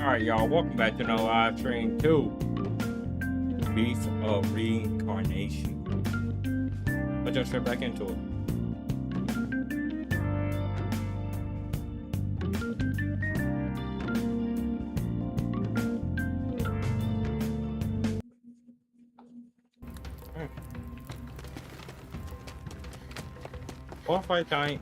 Alright, y'all, welcome back to another live stream to Beast of Reincarnation. Let's jump straight back into it. Boss fight time.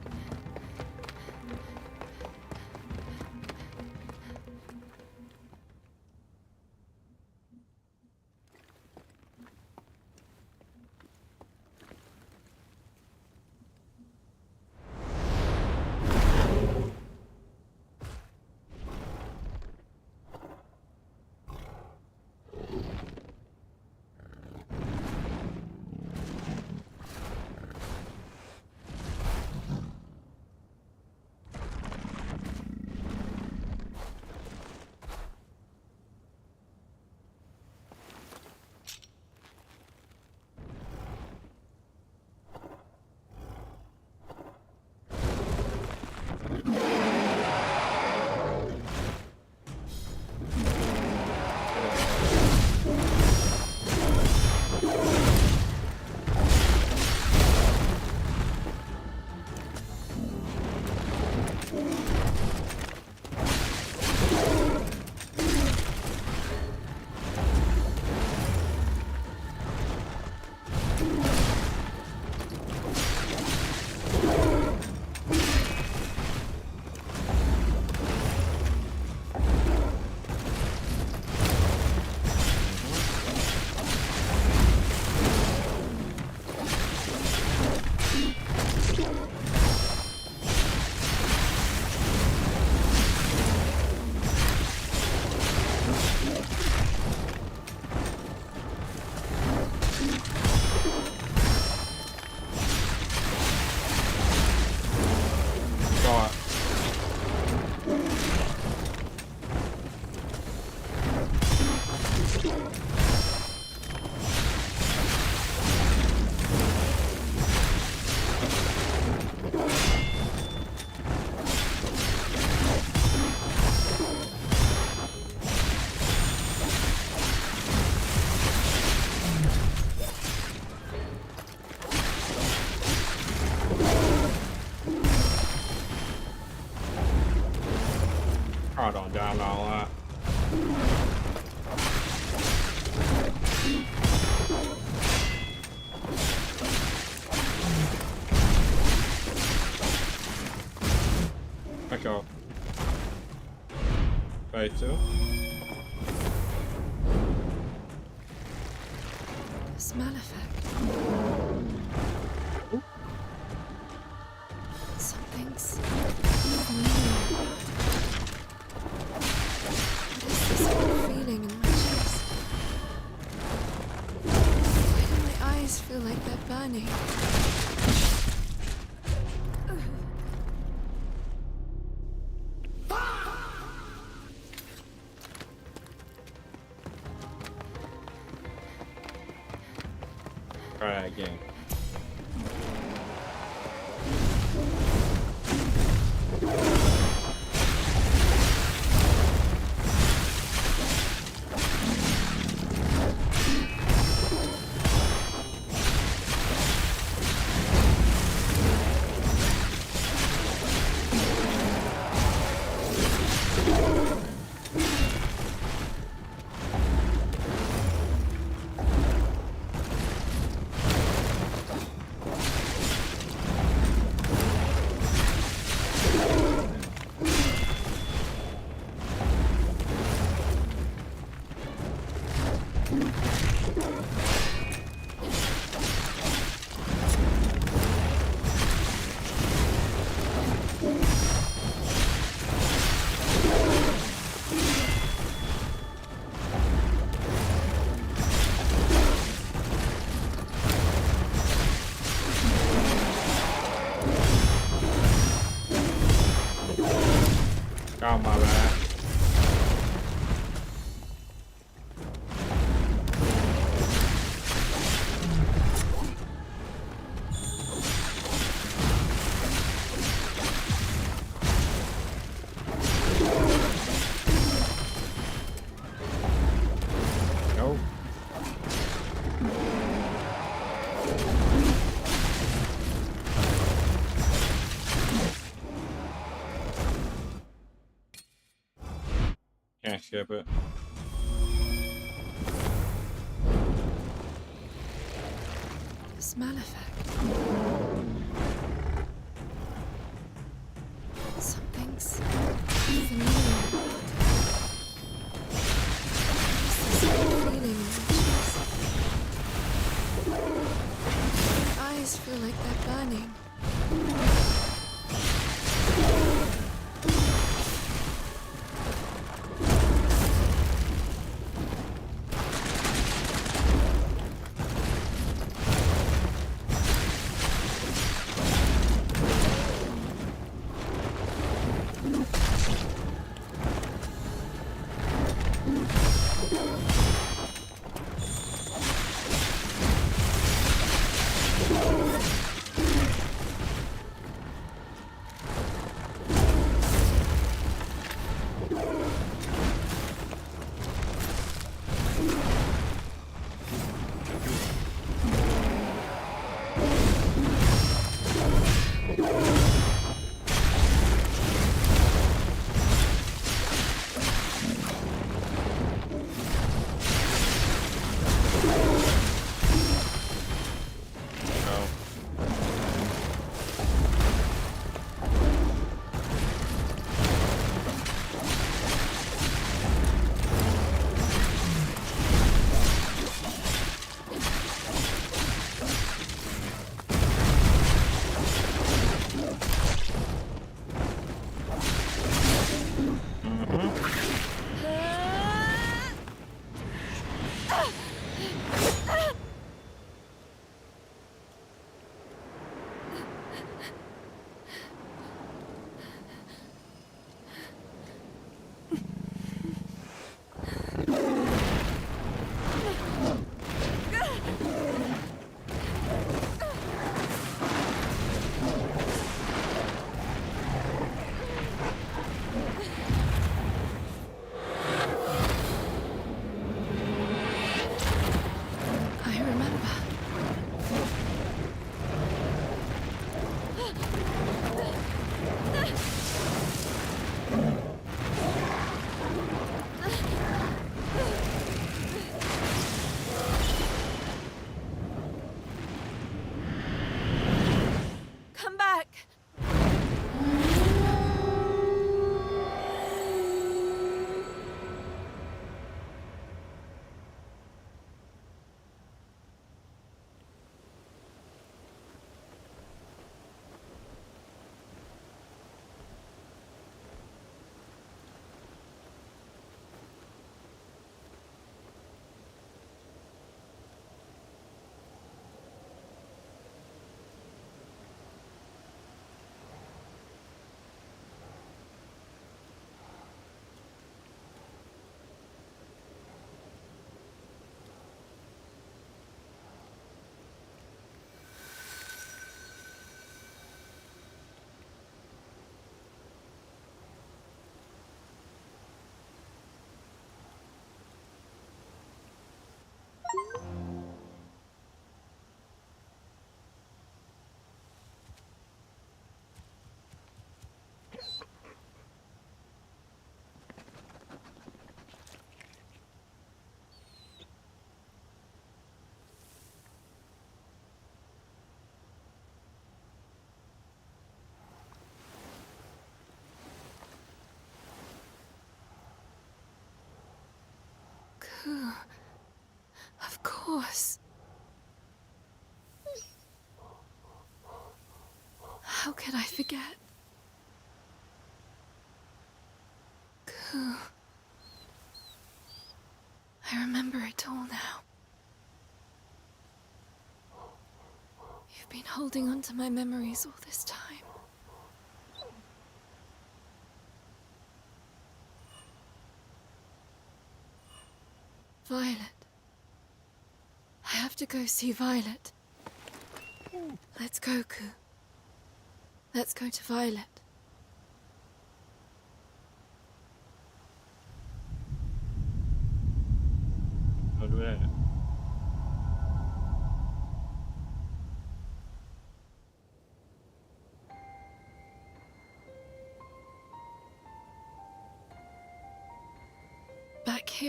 Hold on, down all that. Back off. Right, too. Smell effect. Something's new. Feeling in my chest. Why do my eyes feel like they're burning? Try that again. Oh, my bad. skip it. The smell effect. Something's familiar. This feeling in my chest. My eyes feel like they're burning. Of course. How could I forget? I remember it all now. You've been holding on to my memories all this time. Violet. I have to go see Violet. Let's go, Ku. Let's go to Violet. I'll do that.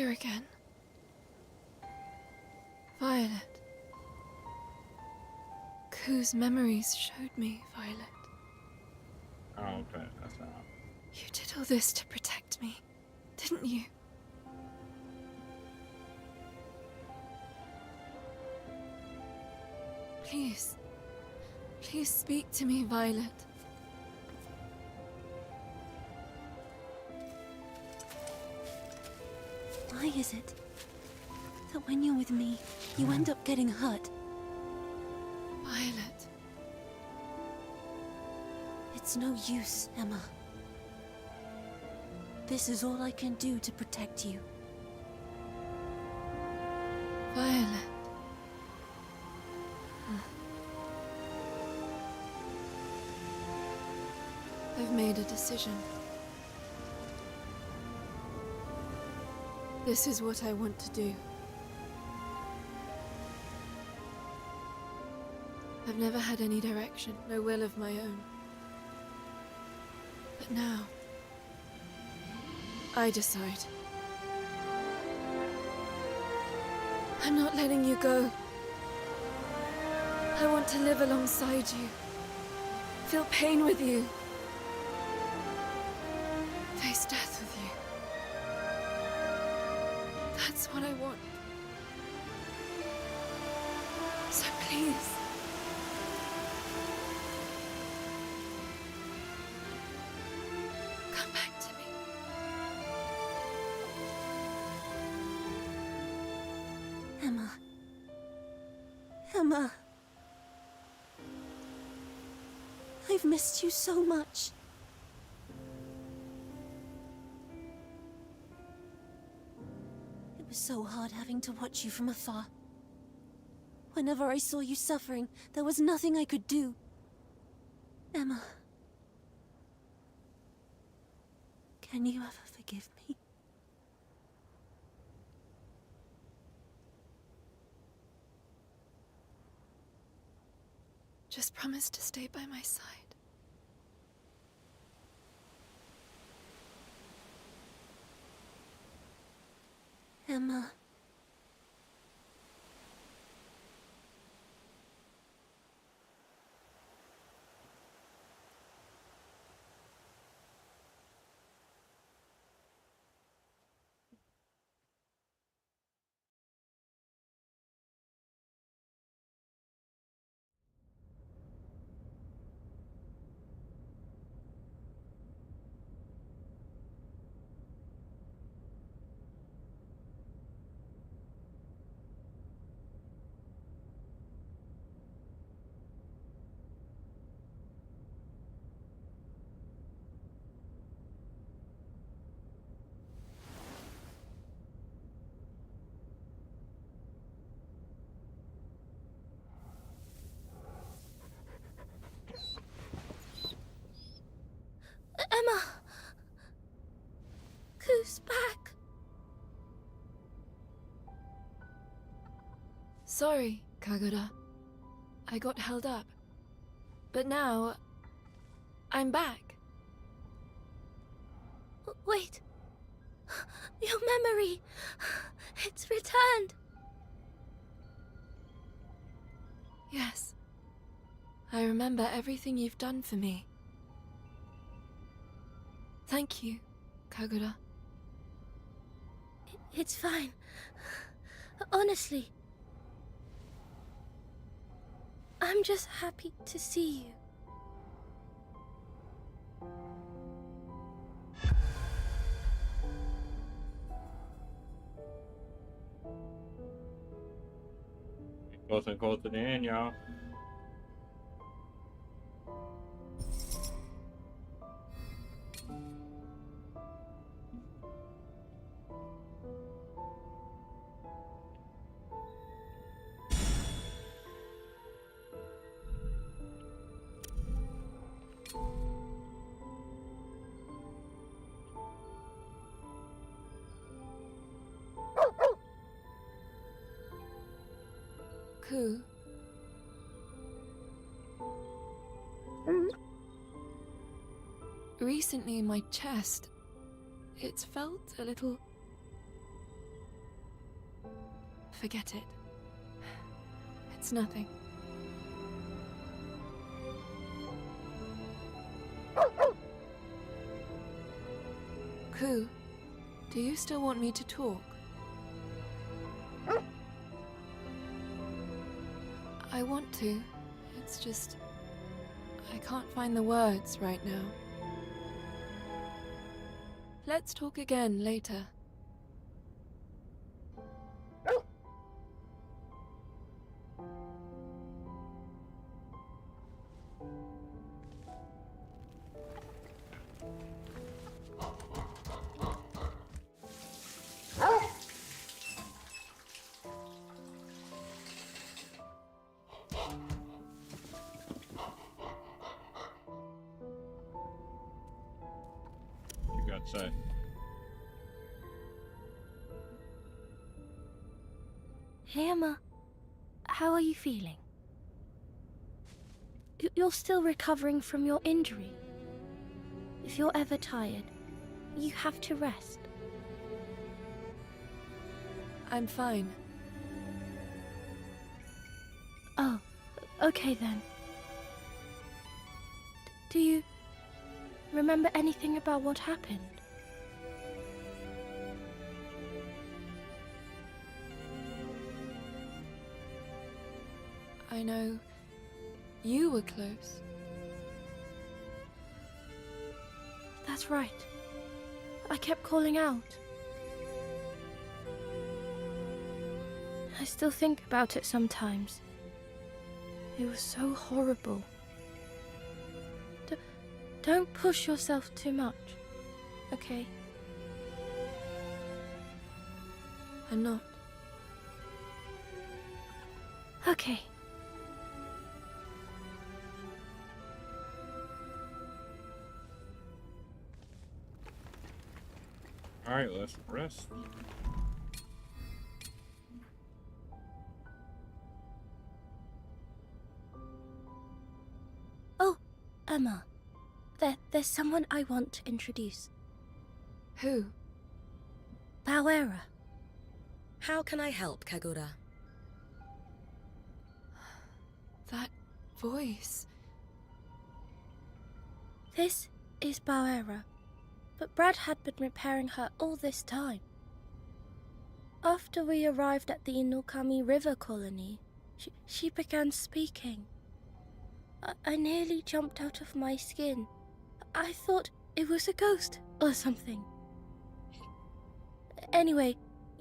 here again. Violet. Ku's memories showed me Violet. Oh, okay, that's not. You did all this to protect me, didn't you? Please. Please speak to me, Violet. Why is it that when you're with me, you end up getting hurt? Violet. It's no use, Emma. This is all I can do to protect you. Violet. I've made a decision. This is what I want to do. I've never had any direction, no will of my own. But now, I decide. I'm not letting you go. I want to live alongside you. Feel pain with you. Face death with you. That's what I want. So please. Come back to me. Emma. Emma. I've missed you so much. It was so hard having to watch you from afar. Whenever I saw you suffering, there was nothing I could do. Emma. Can you ever forgive me? Just promise to stay by my side. Emma. Emma! Ku's back! Sorry, Kagura. I got held up. But now, I'm back. Wait! Your memory! It's returned! Yes. I remember everything you've done for me. Thank you, Kagura. It's fine. Honestly. I'm just happy to see you. Closer and closer to the end, y'all. Ku. Recently, my chest, it's felt a little Forget it. It's nothing. Ku, do you still want me to talk? I want to. It's just... I can't find the words right now. Let's talk again later. You got to say. Hey Emma, how are you feeling? You're still recovering from your injury. If you're ever tired, you have to rest. I'm fine. Oh, okay then. Do you remember anything about what happened? I know you were close. That's right. I kept calling out. I still think about it sometimes. It was so horrible. Don't push yourself too much, okay? I'm not. Okay. Alright, let's rest. Oh, Emma. There's someone I want to introduce. Who? Bauera. How can I help, Kagura? That voice. This is Bauera, but Brad had been repairing her all this time. After we arrived at the Inokami River colony, she began speaking. I nearly jumped out of my skin. I thought it was a ghost or something. Anyway,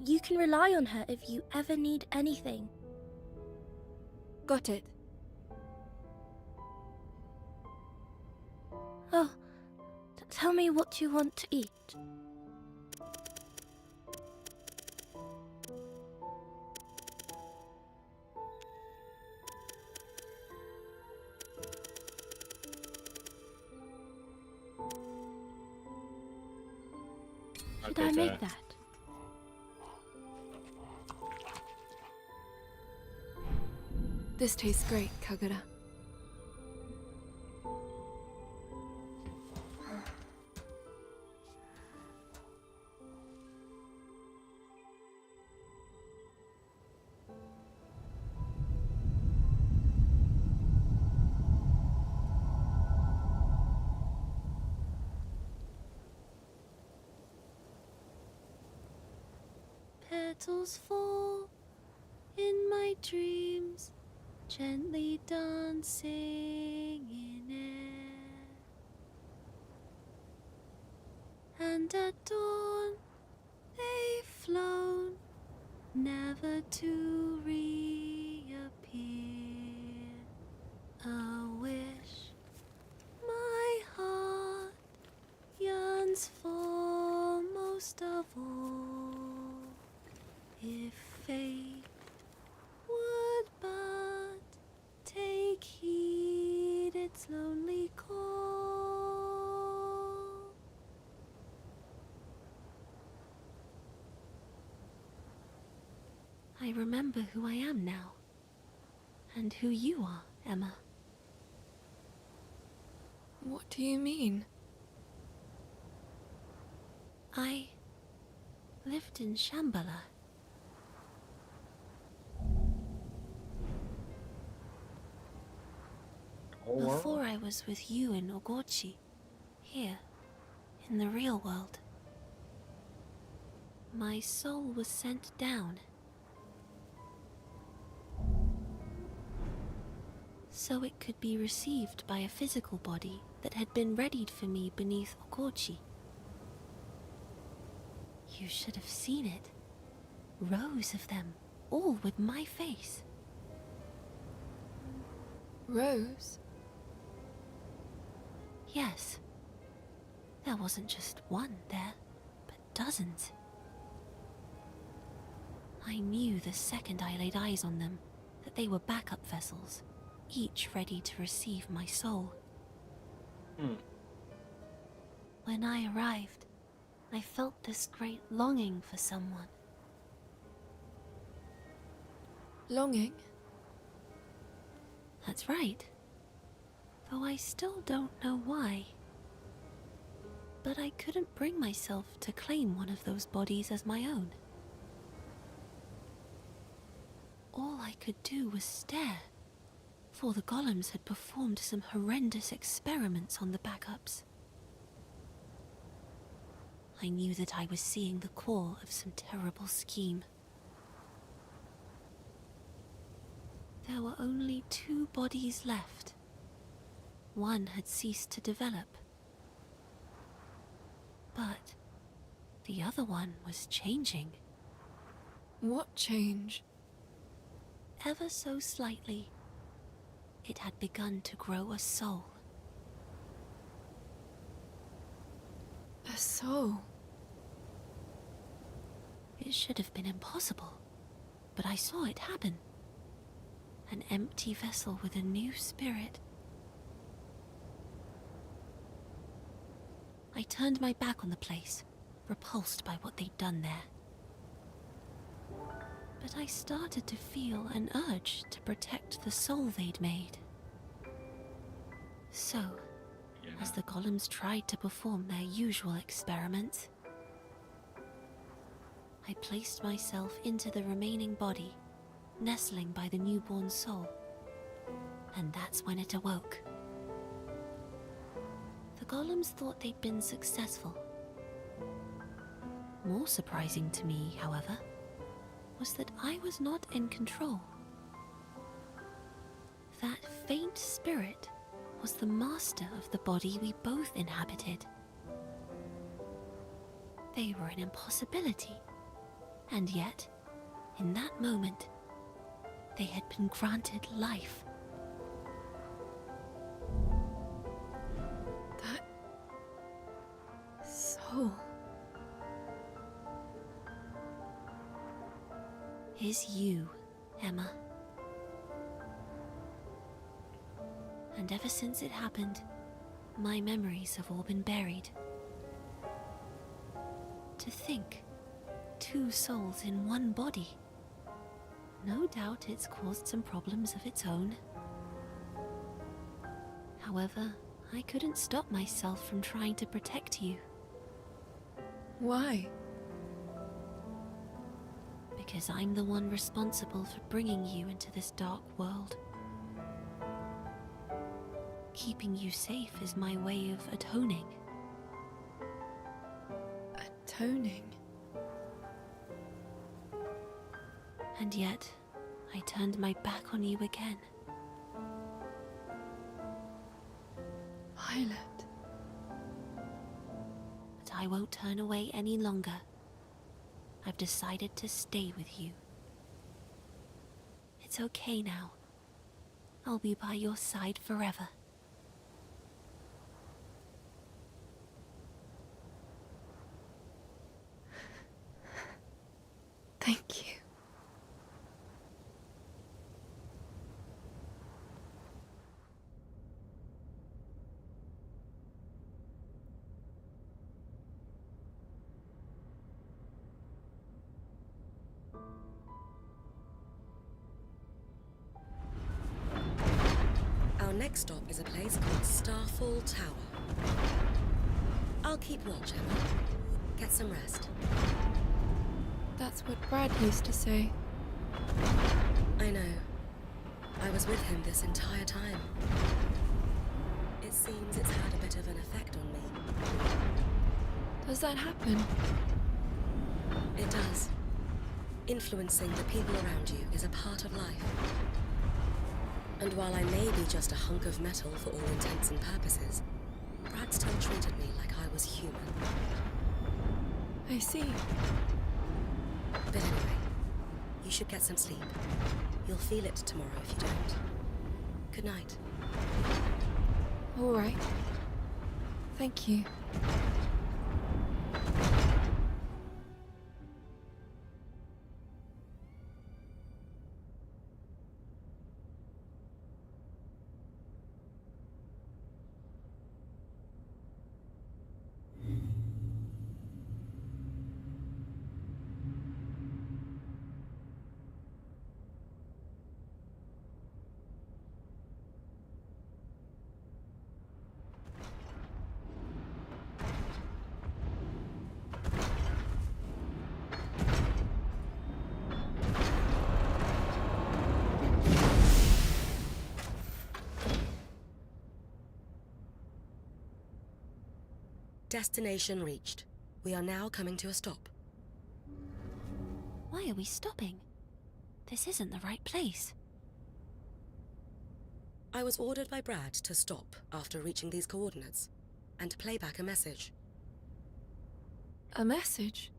you can rely on her if you ever need anything. Got it. Oh, tell me what you want to eat. Should I make that? This tastes great, Kagura. Petals fall in my dreams, gently dancing in air. And at dawn they've flown, never to reappear. A wish my heart yearns for most of all. If fate would but take heed its lonely call. I remember who I am now, and who you are, Emma. What do you mean? I lived in Shambhala. Before I was with you in Ogochi, here, in the real world, my soul was sent down. So it could be received by a physical body that had been readied for me beneath Ogochi. You should have seen it. Rows of them, all with my face. Rose? Yes. There wasn't just one there, but dozens. I knew the second I laid eyes on them that they were backup vessels, each ready to receive my soul. When I arrived, I felt this great longing for someone. Longing? That's right. Though I still don't know why. But I couldn't bring myself to claim one of those bodies as my own. All I could do was stare, for the golems had performed some horrendous experiments on the backups. I knew that I was seeing the core of some terrible scheme. There were only 2 bodies left. One had ceased to develop. But the other one was changing. What change? Ever so slightly, it had begun to grow a soul. A soul? It should have been impossible, but I saw it happen. An empty vessel with a new spirit. I turned my back on the place, repulsed by what they'd done there. But I started to feel an urge to protect the soul they'd made. So, as the golems tried to perform their usual experiments, I placed myself into the remaining body, nestling by the newborn soul. And that's when it awoke. The golems thought they'd been successful. More surprising to me, however, was that I was not in control. That faint spirit was the master of the body we both inhabited. They were an impossibility, and yet, in that moment, they had been granted life. That soul Is you, Emma. And ever since it happened, my memories have all been buried. To think, 2 souls in one body. No doubt it's caused some problems of its own. However, I couldn't stop myself from trying to protect you. Why? Because I'm the one responsible for bringing you into this dark world. Keeping you safe is my way of atoning. Atoning? And yet, I turned my back on you again. Violet. But I won't turn away any longer. I've decided to stay with you. It's okay now. I'll be by your side forever. Thank you. Our next stop is a place called Starfall Tower. I'll keep watch, Emma. Get some rest. That's what Brad used to say. I know. I was with him this entire time. It seems it's had a bit of an effect on me. Does that happen? It does. Influencing the people around you is a part of life. And while I may be just a hunk of metal for all intents and purposes, Brad still treated me like I was human. I see. But anyway, you should get some sleep. You'll feel it tomorrow if you don't. Good night. All right. Thank you. Destination reached. We are now coming to a stop. Why are we stopping? This isn't the right place. I was ordered by Brad to stop after reaching these coordinates, and to play back a message. A message?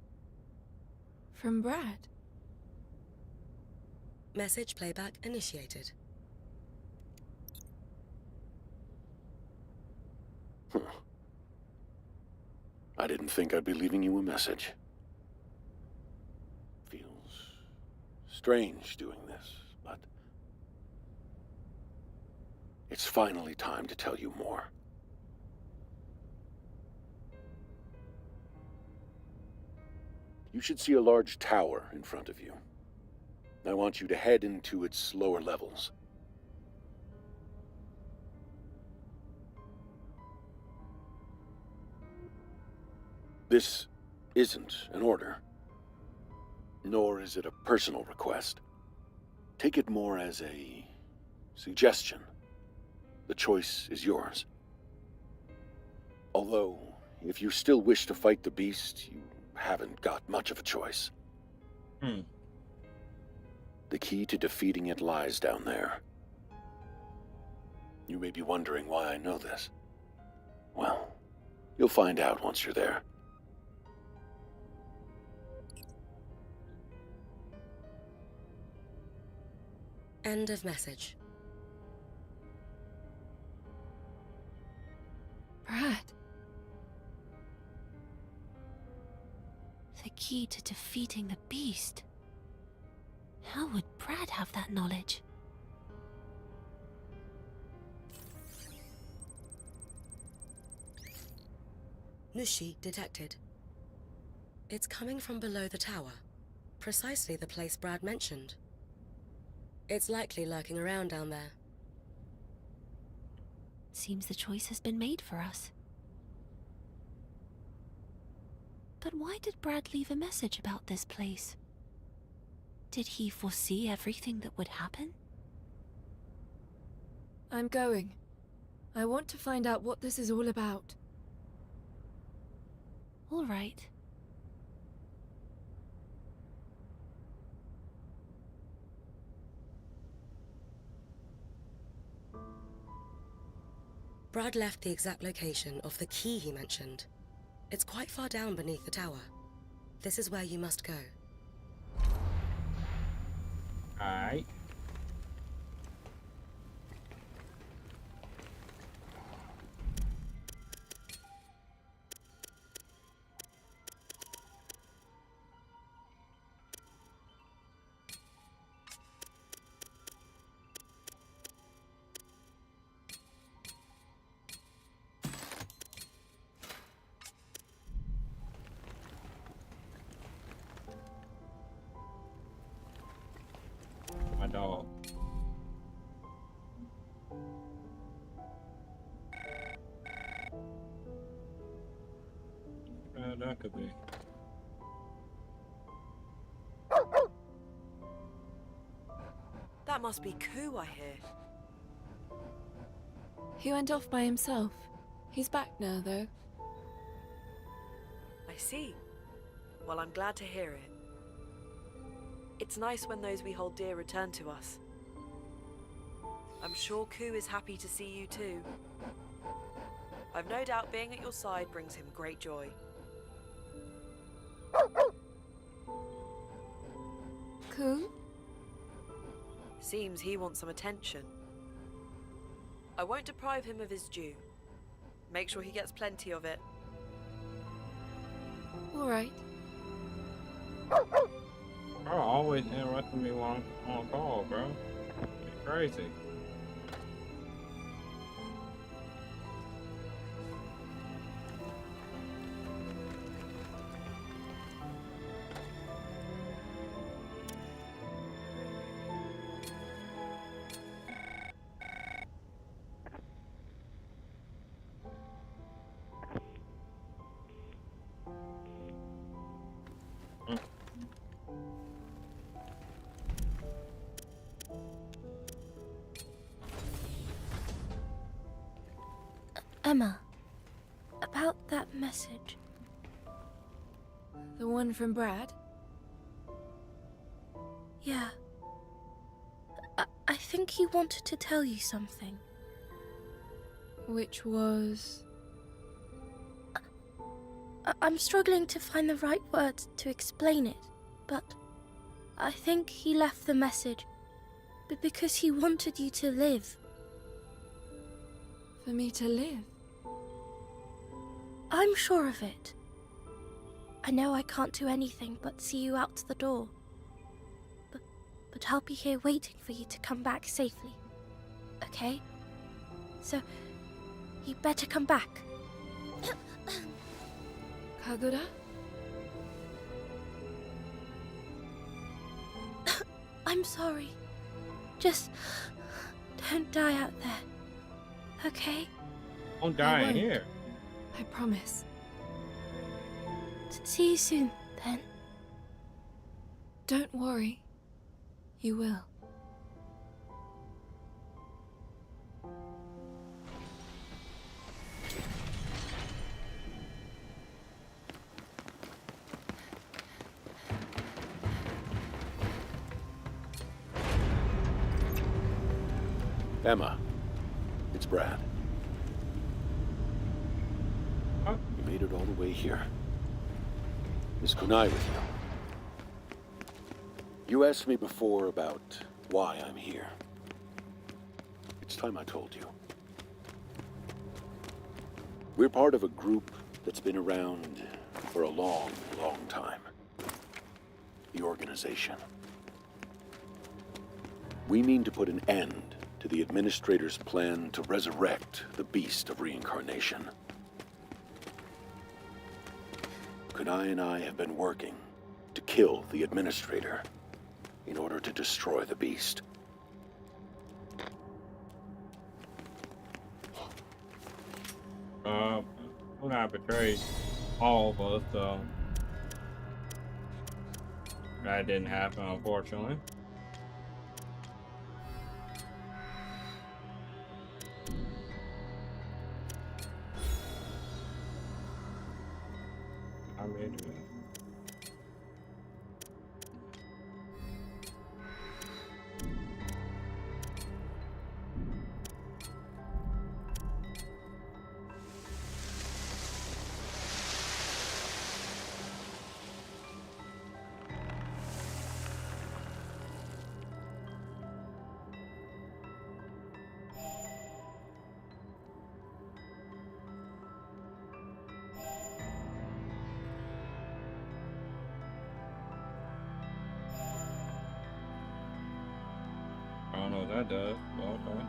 From Brad? Message playback initiated. I didn't think I'd be leaving you a message. Feels strange doing this, but it's finally time to tell you more. You should see a large tower in front of you. I want you to head into its lower levels. This isn't an order, nor is it a personal request. Take it more as a suggestion. The choice is yours. Although, if you still wish to fight the beast, you haven't got much of a choice. The key to defeating it lies down there. You may be wondering why I know this. Well, you'll find out once you're there. End of message. Brad? The key to defeating the beast. How would Brad have that knowledge? Nushi detected. It's coming from below the tower, precisely the place Brad mentioned. It's likely lurking around down there. Seems the choice has been made for us. But why did Brad leave a message about this place? Did he foresee everything that would happen? I'm going. I want to find out what this is all about. All right. Brad left the exact location of the key he mentioned. It's quite far down beneath the tower. This is where you must go. Alright. My dog. That could be. That must be Ku, I hear. He went off by himself. He's back now, though. I see. Well, I'm glad to hear it. It's nice when those we hold dear return to us. I'm sure Ku is happy to see you too. I've no doubt being at your side brings him great joy. Ku? Seems he wants some attention. I won't deprive him of his due. Make sure he gets plenty of it. All right. Bro, always interrupting me while I'm on call, bro. You're crazy. Emma, about that message. The one from Brad? Yeah. I think he wanted to tell you something. Which was... I'm struggling to find the right words to explain it, but I think he left the message because he wanted you to live. For me to live? I'm sure of it. I know I can't do anything but see you out the door. But I'll be here waiting for you to come back safely. Okay? So, you better come back. Kagura? I'm sorry. Just don't die out there. Okay? Don't die in won't. here. I promise. See you soon, then. Don't worry. You will. Emma, it's Brad. Huh? You made it all the way here. Is Kunai with you? You asked me before about why I'm here. It's time I told you. We're part of a group that's been around for a long, long time. The organization. We mean to put an end to the Administrator's plan to resurrect the beast of reincarnation. Kunai and I have been working to kill the Administrator in order to destroy the beast. When I betrayed all of us, so that didn't happen, unfortunately. I made it. I don't know what that does, but okay.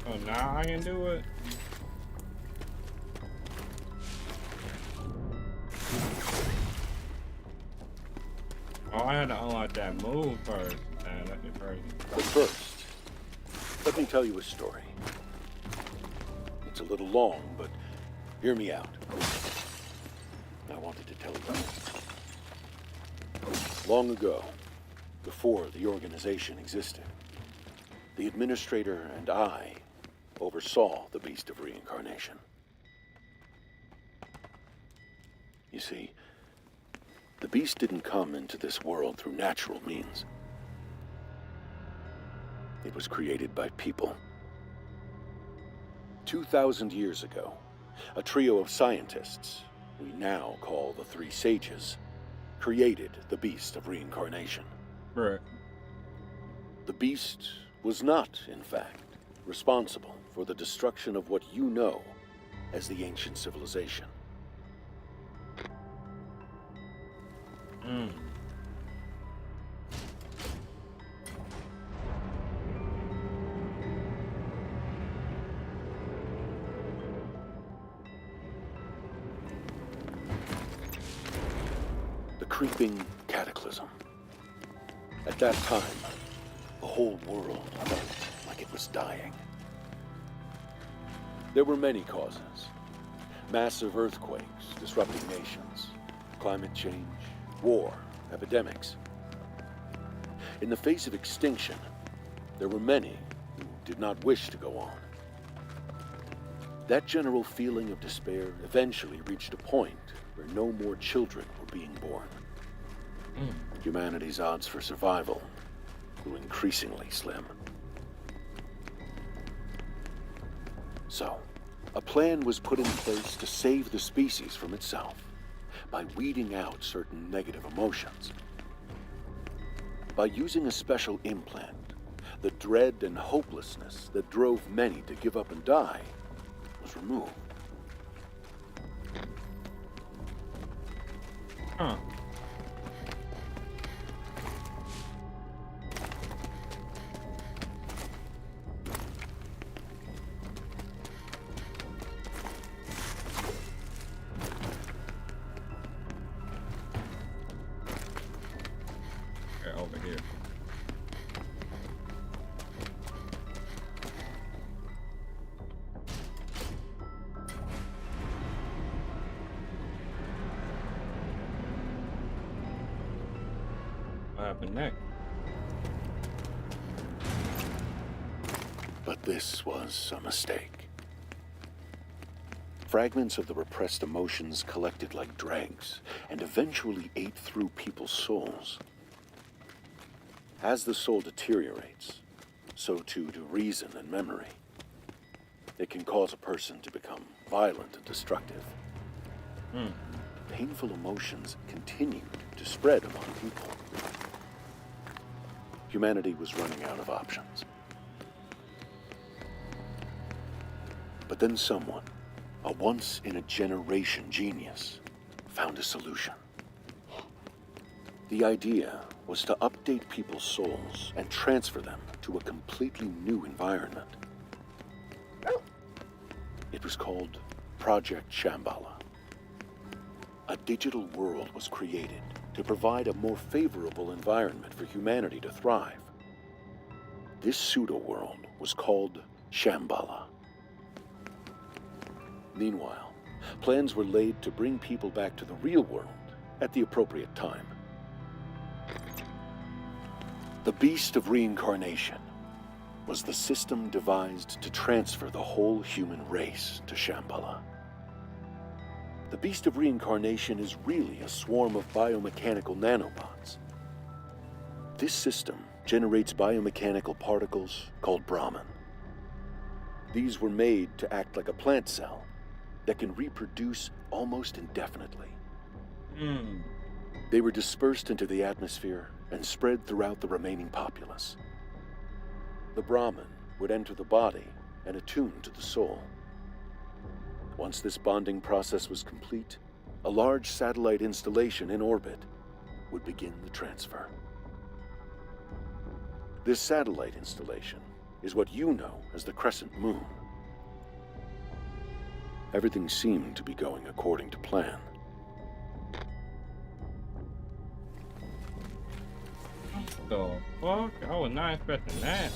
So now I can do it? Oh, I had to unlock that move first. Man, that'd be crazy. But first, let me tell you a story. It's a little long, but hear me out. I wanted to tell you this. Long ago, before the organization existed, the administrator and I oversaw the Beast of Reincarnation. You see, the beast didn't come into this world through natural means. It was created by people. 2,000 years ago, a trio of scientists, we now call the Three Sages, created the Beast of Reincarnation. Right. The beast was not, in fact, responsible for the destruction of what you know as the ancient civilization. The creeping cataclysm. At that time, the whole world felt like it was dying. There were many causes. Massive earthquakes disrupting nations, climate change, war, epidemics. In the face of extinction, there were many who did not wish to go on. That general feeling of despair eventually reached a point where no more children were being born. Humanity's odds for survival grew increasingly slim. So, a plan was put in place to save the species from itself by weeding out certain negative emotions. By using a special implant, the dread and hopelessness that drove many to give up and die was removed. Huh. Okay, over here. What happened next? But this was a mistake. Fragments of the repressed emotions collected like dregs and eventually ate through people's souls. As the soul deteriorates, so too do reason and memory. It can cause a person to become violent and destructive. Painful emotions continued to spread among people. Humanity was running out of options. But then someone, a once-in-a-generation genius, found a solution. The idea was to update people's souls and transfer them to a completely new environment. It was called Project Shambhala. A digital world was created to provide a more favorable environment for humanity to thrive. This pseudo-world was called Shambhala. Meanwhile, plans were laid to bring people back to the real world at the appropriate time. The Beast of Reincarnation was the system devised to transfer the whole human race to Shambhala. The Beast of Reincarnation is really a swarm of biomechanical nanobots. This system generates biomechanical particles called Brahman. These were made to act like a plant cell that can reproduce almost indefinitely. They were dispersed into the atmosphere and spread throughout the remaining populace. The Brahman would enter the body and attune to the soul. Once this bonding process was complete, a large satellite installation in orbit would begin the transfer. This satellite installation is what you know as the Crescent Moon. Everything seemed to be going according to plan. The fuck? I was not expecting that.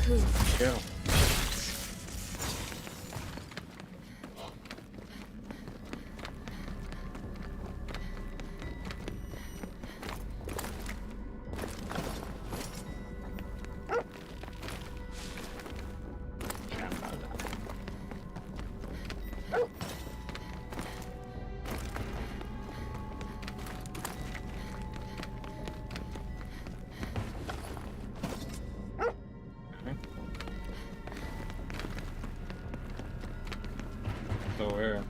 Cool. Yeah. So where?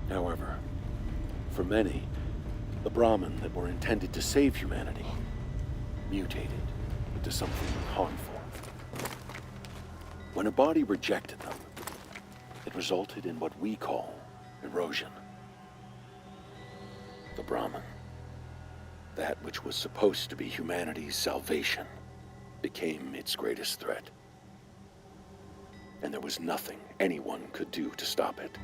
However, for many, the Brahmin that were intended to save humanity mutated into something harmful. When a body rejected them, it resulted in what we call erosion. The Brahmin, that which was supposed to be humanity's salvation, became its greatest threat. And there was nothing anyone could do to stop it.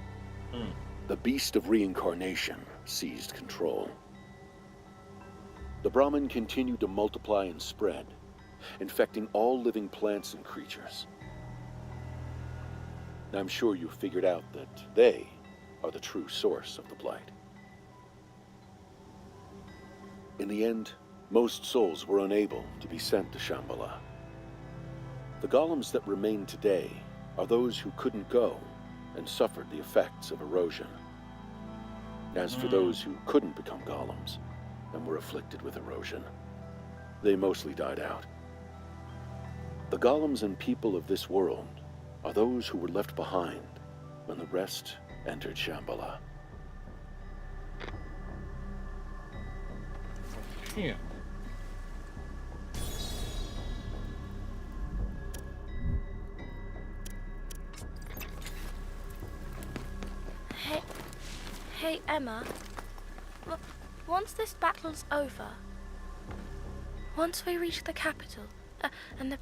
The beast of reincarnation seized control. The Brahmin continued to multiply and spread, infecting all living plants and creatures. I'm sure you figured out that they are the true source of the blight. In the end, most souls were unable to be sent to Shambhala. The golems that remain today are those who couldn't go and suffered the effects of erosion. As for those who couldn't become golems and were afflicted with erosion, they mostly died out. The golems and people of this world are those who were left behind when the rest entered Shambhala. Yeah. Hey, Emma. Once this battle's over, once we reach the capital, and the...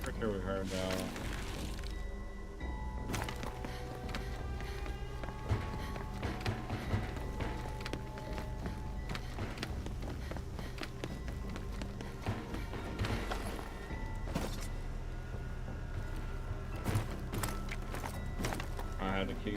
For sure we heard I had the keys.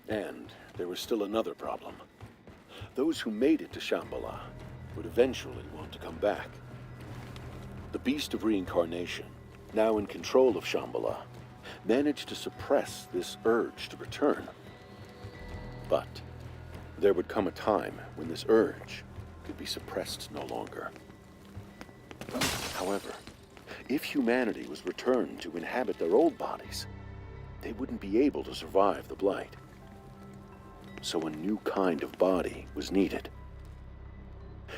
And there was still another problem. Those who made it to Shambhala would eventually want to come back. The Beast of Reincarnation, now in control of Shambhala, managed to suppress this urge to return. But there would come a time when this urge could be suppressed no longer. However, if humanity was returned to inhabit their old bodies, they wouldn't be able to survive the blight. So a new kind of body was needed.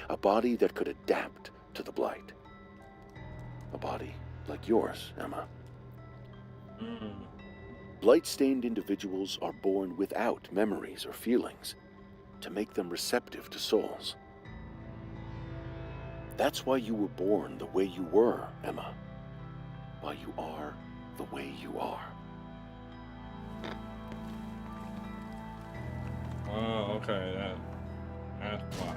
A body that could adapt to the blight. A body like yours, Emma. Blight-stained individuals are born without memories or feelings to make them receptive to souls. That's why you were born the way you were, Emma. Why you are the way you are. Oh, okay, that's why.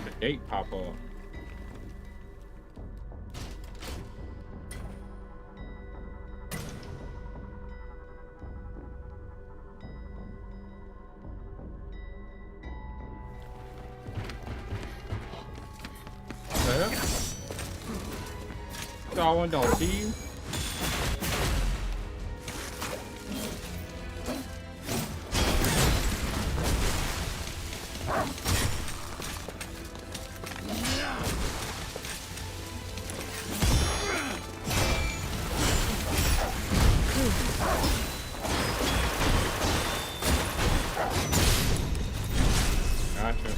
The gate pop up. There? Someone don't see you? Gotcha.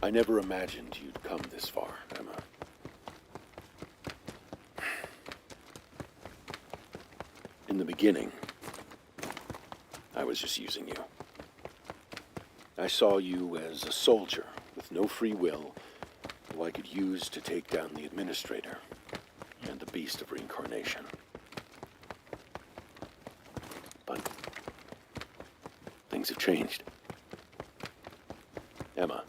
I never imagined you'd come this far, Emma. In the beginning, I was just using you. I saw you as a soldier with no free will who I could use to take down the Administrator and the Beast of Reincarnation. But things have changed. Emma,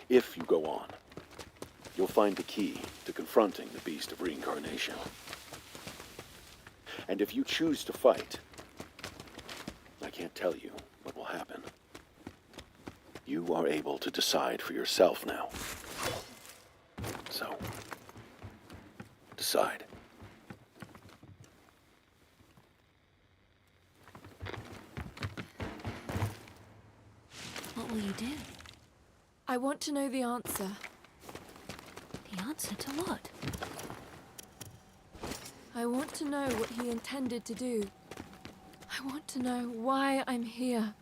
if you go on, you'll find the key to confronting the Beast of Reincarnation. And if you choose to fight, I can't tell you what will happen. You are able to decide for yourself now. So, decide. What will you do? I want to know the answer. The answer to what? I want to know what he intended to do. I want to know why I'm here.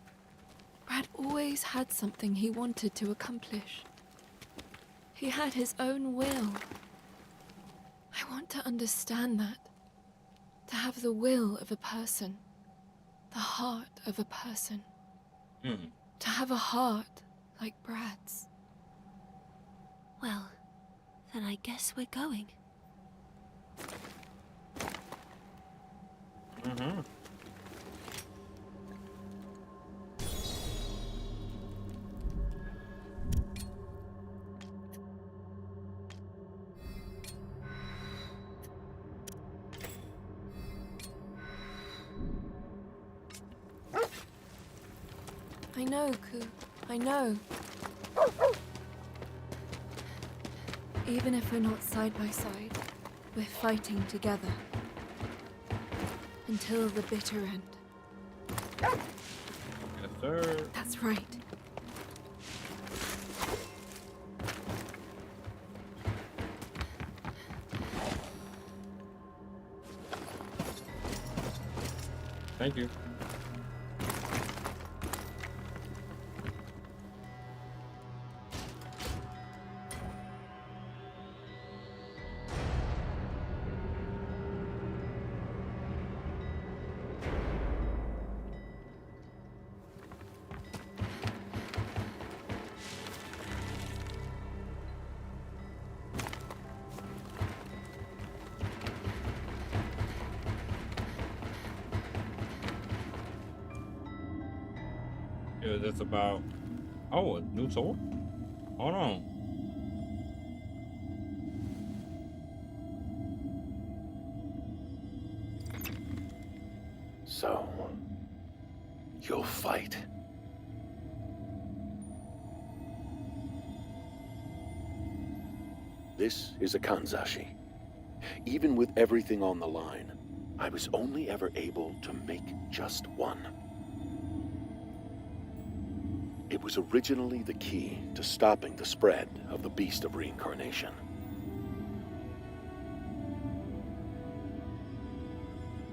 Brad always had something he wanted to accomplish. He had his own will. I want to understand that. To have the will of a person. The heart of a person. To have a heart like Brad's. Well, then I guess we're going. I know, Ku. I know. Even if we're not side by side, we're fighting together. Until the bitter end. Yes, sir. That's right. Thank you. Yeah, that's about. Oh, a new sword? Hold on. So, you'll fight. This is a kanzashi. Even with everything on the line, I was only ever able to make just one. It was originally the key to stopping the spread of the beast of reincarnation.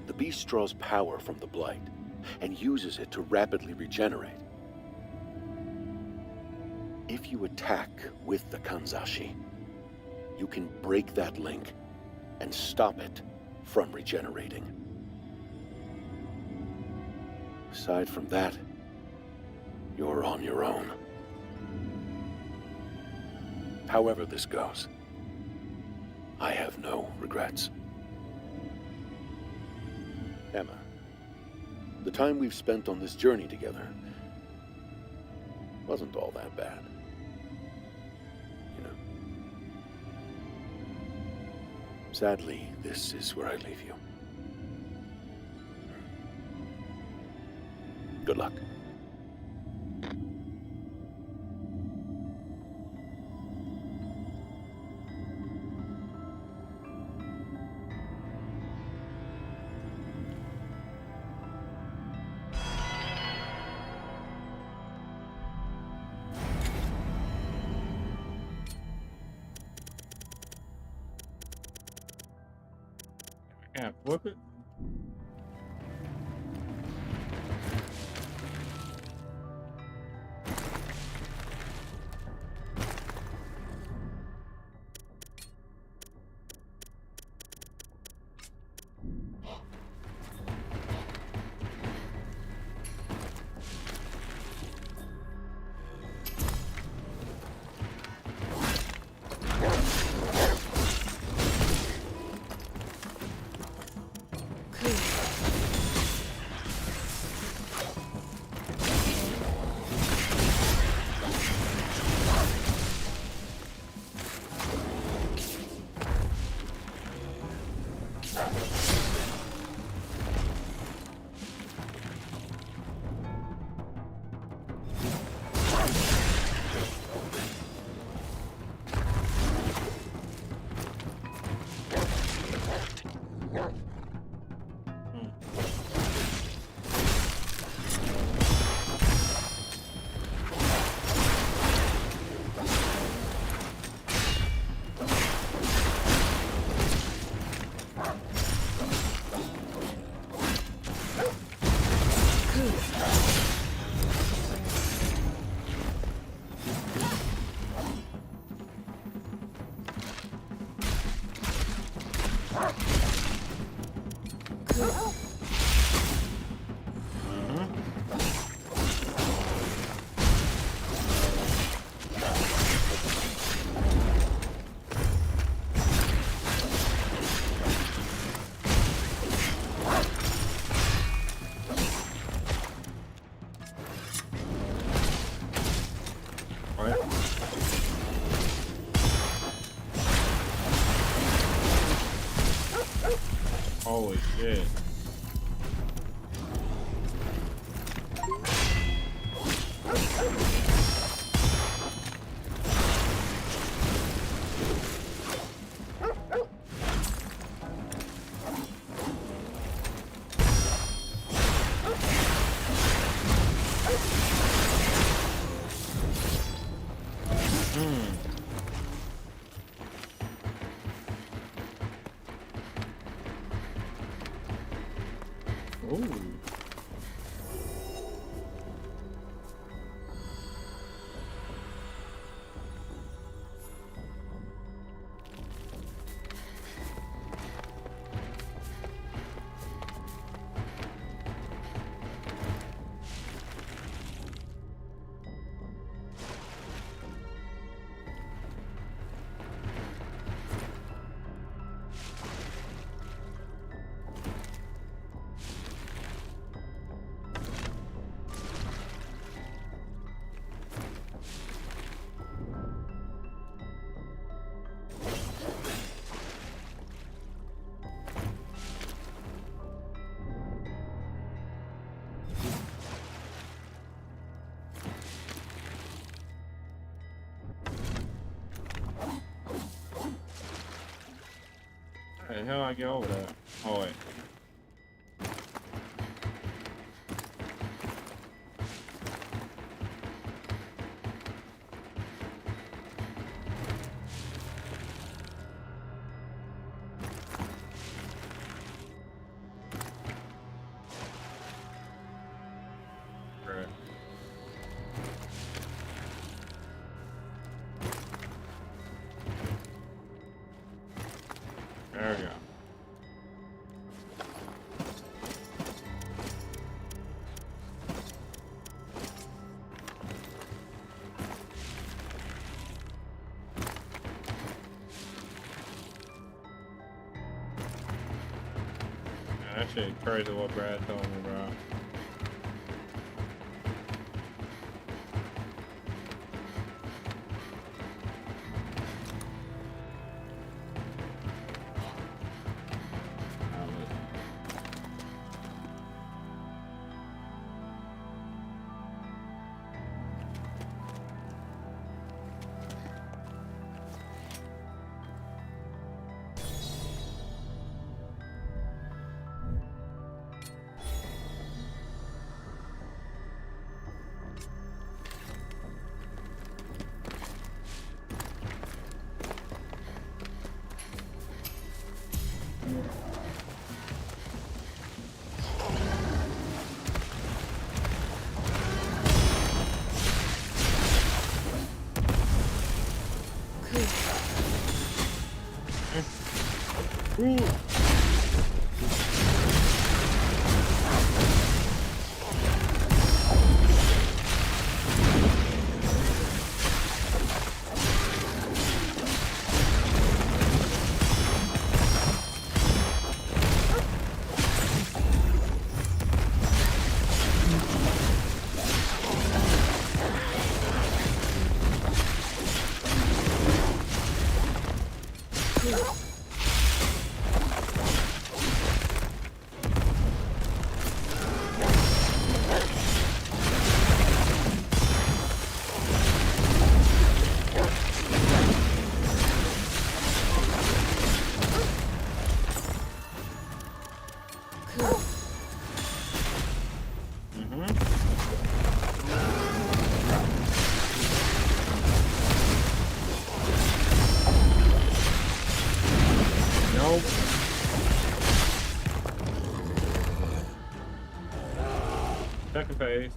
The beast draws power from the blight and uses it to rapidly regenerate. If you attack with the kanzashi, you can break that link and stop it from regenerating. Aside from that, you're on your own. However this goes, I have no regrets. Emma, the time we've spent on this journey together wasn't all that bad. You know. Sadly, this is where I leave you. Good luck. Can't flip it. Ooh. How the hell I get over that? Oh wait. Right. There we go. Man, that shit crazy what Brad told me, bro. Ooh. Nope. Second phase.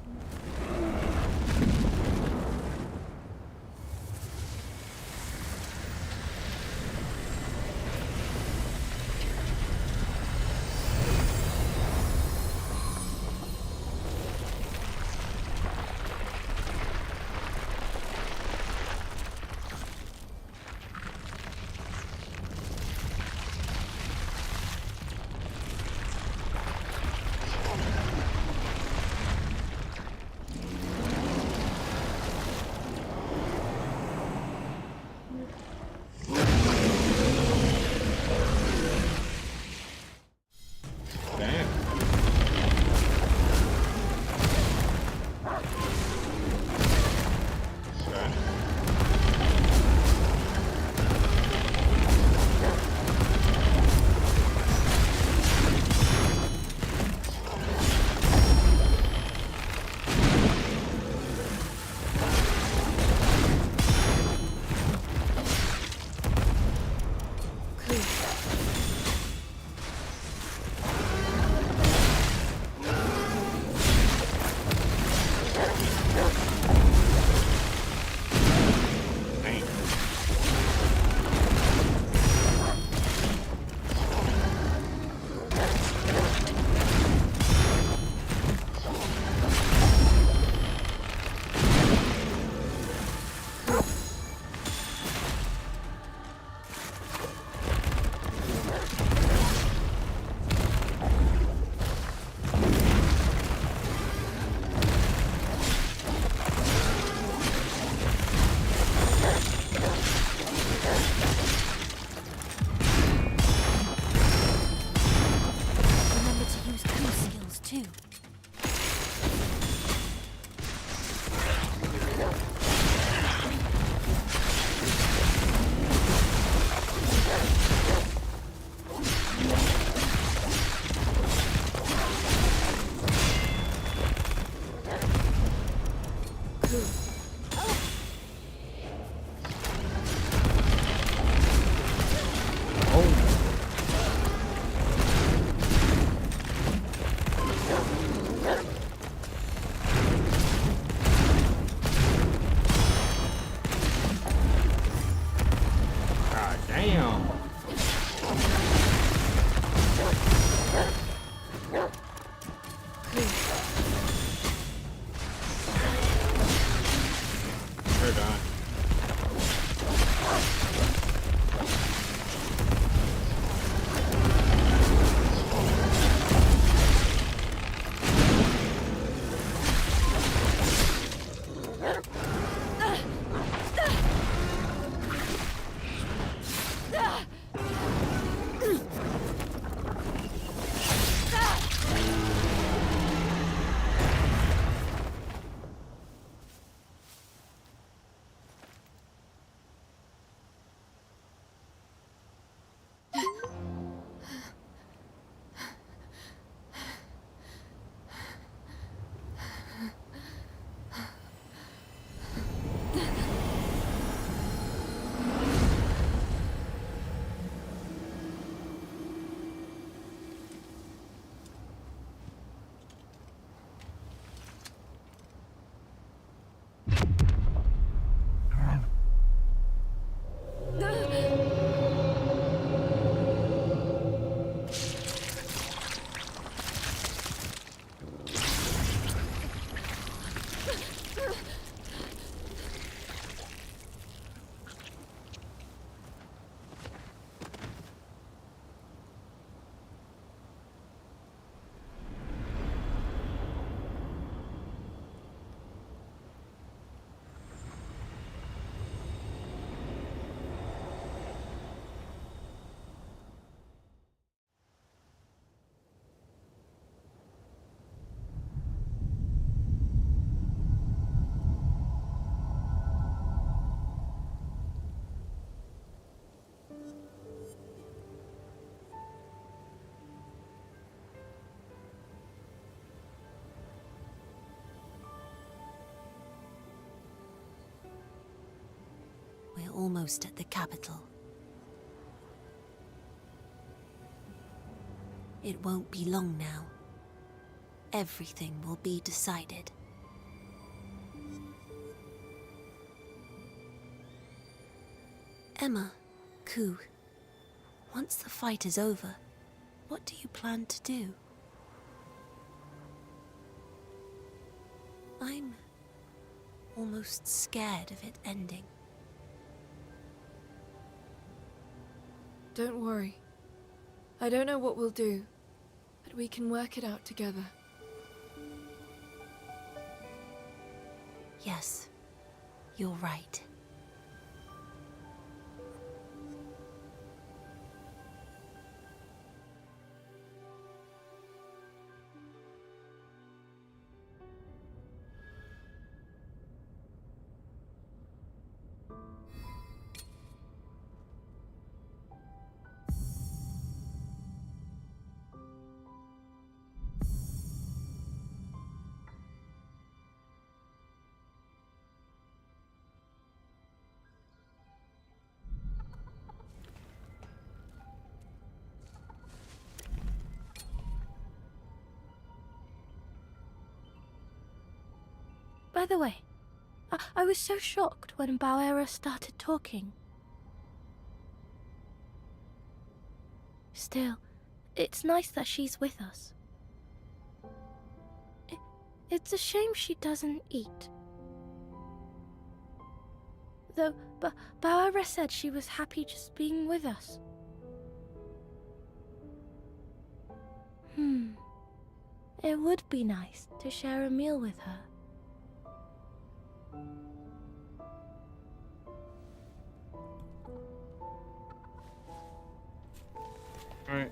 Dang. Remember to use Ku's skills too. God damn. We're done. We're almost at the capital. It won't be long now. Everything will be decided. Emma, Ku, once the fight is over, what do you plan to do? I'm almost scared of it ending. Don't worry. I don't know what we'll do, but we can work it out together. Yes, you're right. By the way, I was so shocked when Bauera started talking. Still, it's nice that she's with us. It's a shame she doesn't eat. Though, Bauera said she was happy just being with us. It would be nice to share a meal with her. Alright.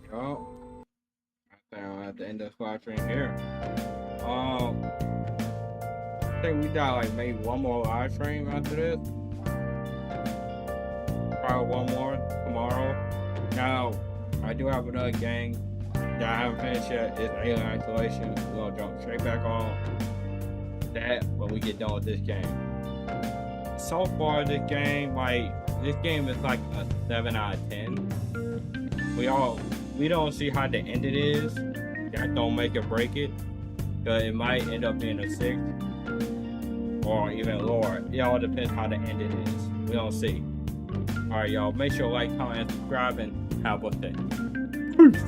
Yo. I think I'll have to end this live stream here. I think we got like maybe one more live stream after this. Probably one more tomorrow. Now, I do have another game that I haven't finished yet. It's Alien Isolation. We're gonna jump straight back on that when we get done with this game. So far, this game is like a 7 out of 10. We don't see how the end it is. That don't make it break it. Cause it might end up being a 6 or even lower. It all depends how the end it is. We don't see. Alright, y'all. Make sure to like, comment, and subscribe, and have a good day. Peace.